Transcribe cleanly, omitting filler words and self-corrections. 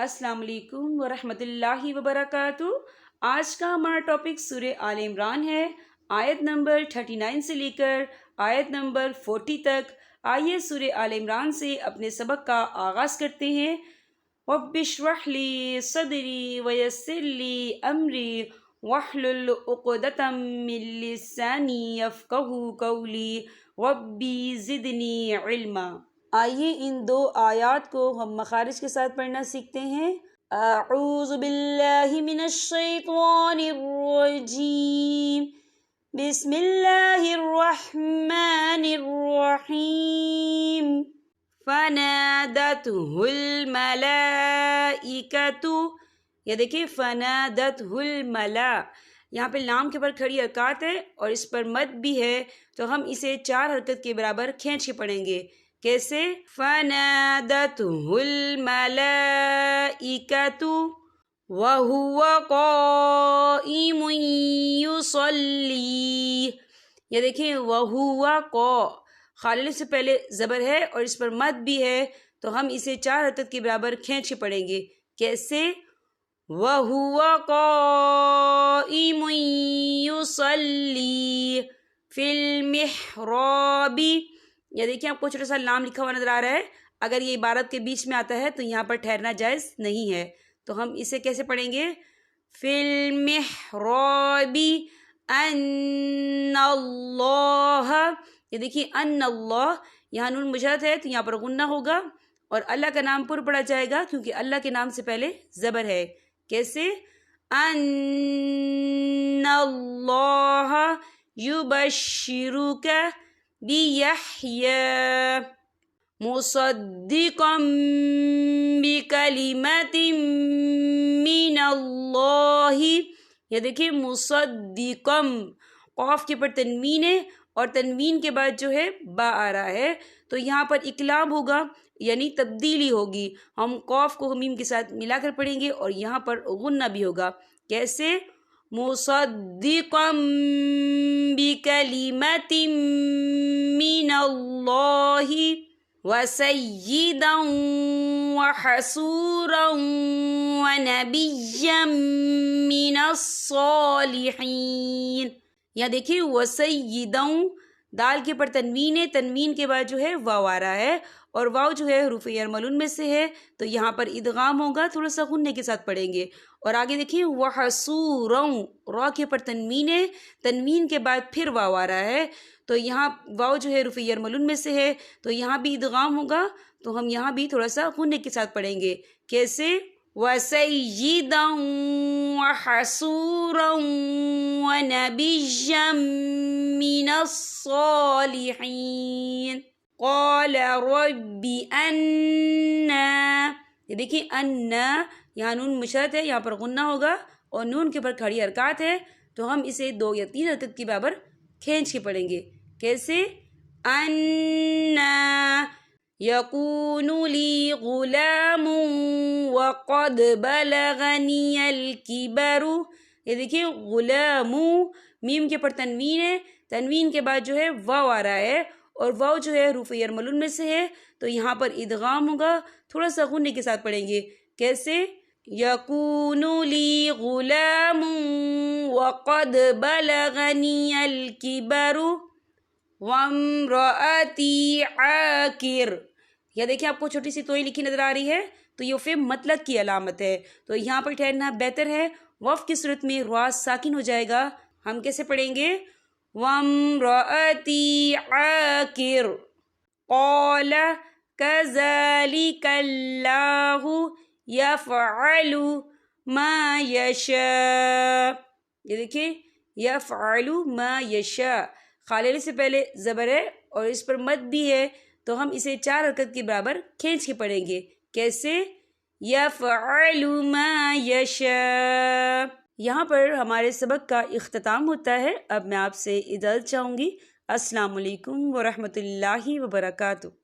अस्सलाम वालेकुम वरहमतुल्लाहि वबरकातुहू। आज का हमारा टॉपिक सूरह आल इमरान है। आयत नंबर 39 से लेकर आयत नंबर 40 तक। आइए सूरह आल इमरान से अपने सबक का आगाज़ करते हैं। रब्बिश्रह ली सदरी वयस्सिर ली अमरी वहलुल उक़दतम मिन लिसानी यफ़क़हू क़ौली रब्बी ज़िदनी इल्मा। आइए इन दो आयात को हम मखारिज के साथ पढ़ना सीखते हैं। अऊज़ु बिल्लाहि मिनश शैतानिर रजीम। बिस्मिल्लाहिर रहमानिर रहीम। फनादतहुल मलाइकतु। ये देखिए फनादतहुल मला, यहाँ पे लाम के ऊपर खड़ी हरकत है और इस पर मद भी है, तो हम इसे 4 हरकत के बराबर खींच के पढ़ेंगे। कैसे? फनादतहुल मलाइकतु वहुवा क़ाइमुन युसल्ली। ये देखिए वहुवा क़ा, खालिद से पहले ज़बर है और इस पर मद भी है, तो हम इसे 4 हरकत के बराबर खींच के पढ़ेंगे। कैसे? वहुवा क़ाइमुन युसल्ली फिल मिहराबी। या देखिए आपको छोटा सा लाम लिखा हुआ नजर आ रहा है। अगर ये इबारत के बीच में आता है तो यहाँ पर ठहरना जायज़ नहीं है, तो हम इसे कैसे पढ़ेंगे? फिल मिहराबी अन्नल्लाह। ये देखिए अन्नल्लाह, यहाँ नून मुशद्दद है तो यहाँ पर गुन्ना होगा और अल्लाह का नाम पूरा पढ़ा जाएगा क्योंकि अल्लाह के नाम से पहले ज़बर है। कैसे? अन्नल्लाह युबश्शिरुका बियहया मुसद्दिक़म बिकलिमतिम मिनल्लाहि। ये देखिए मुसद्दिक़म, क़ाफ के पर तनवीन है और तनवीन के बाद जो है बा आ रहा है, तो यहाँ पर इकलाब होगा यानी तब्दीली होगी। हम क़ाफ को मीम के साथ मिलाकर पढ़ेंगे और यहाँ पर गुन्ना भी होगा। कैसे? मुसद्दिक़म बिकलिमतिम मिनल्लाहि वसय्यिदन वहसूरन वनबिय्यन मिनस्सालिहीन। यहाँ देखिए वसय्यिदन, दाल के पर तनवीन है, तनवीन के बाद जो है वाव आ रहा है और वाव जो है हरूफ यरमलून में से है, तो यहाँ पर इदगाम होगा, थोड़ा सा गुन्ने के साथ पढ़ेंगे। और आगे देखिए वहसूरन, रा के पर तनवीन है, तनवीन के बाद फिर वाव आ रहा है, तो यहाँ वाव जो है हरूफ यरमलून में से है, तो यहाँ भी इदगाम होगा, तो हम यहाँ भी थोड़ा सा गुन्ने के साथ पढ़ेंगे। कैसे? वसय्यिदन वहसूरन वनबिय्यन मिनस्सालिहीन क़ाल रब्बी अन्ना। ये देखिए अन्ना, यहाँ नून मुशद्दद है, यहाँ पर गुन्ना होगा और नून के ऊपर खड़ी हरकत है, तो हम इसे 2 या 3 हरकत के बराबर खींच के पढ़ेंगे। कैसे? अन्ना यकूनु ली गुलामुन वक़द बलगनियल किबरु। ये देखिए गुलामु, मीम के पर तनवीन है, तनवीन के बाद जो है वाव आ रहा है और वाव जो है हरूफ यरमलून में से है, तो यहाँ पर इदगाम होगा, थोड़ा सा गुन्ने के साथ पढ़ेंगे। कैसे? यकूनु ली गुलामुन वक़द बलगनियल किबरु वम्रअती आकिर। यह देखिए आपको छोटी सी तोई लिखी नजर आ रही है, तो ये फिर मतलब की अलामत है, तो यहाँ पर ठहरना बेहतर है। वफ की सूरत में रा साकिन हो जाएगा। हम कैसे पढ़ेंगे? वम्रअती आकिर क़ाल कज़ालिकल्लाहु यफ़अलु मा यशा। ये देखिए यफ़अलु मा यशा, खालिद से पहले ज़बर है और इस पर मद भी है, तो हम इसे 4 हरकत के बराबर खींच के पढ़ेंगे। कैसे? यफ़अलु मा यशा। यहाँ पर हमारे सबक का इख्तिताम होता है। अब मैं आपसे इजाज़त चाहूँगी। अस्सलाम वालेकुम वरहमतुल्लाहि वबरकातुहू।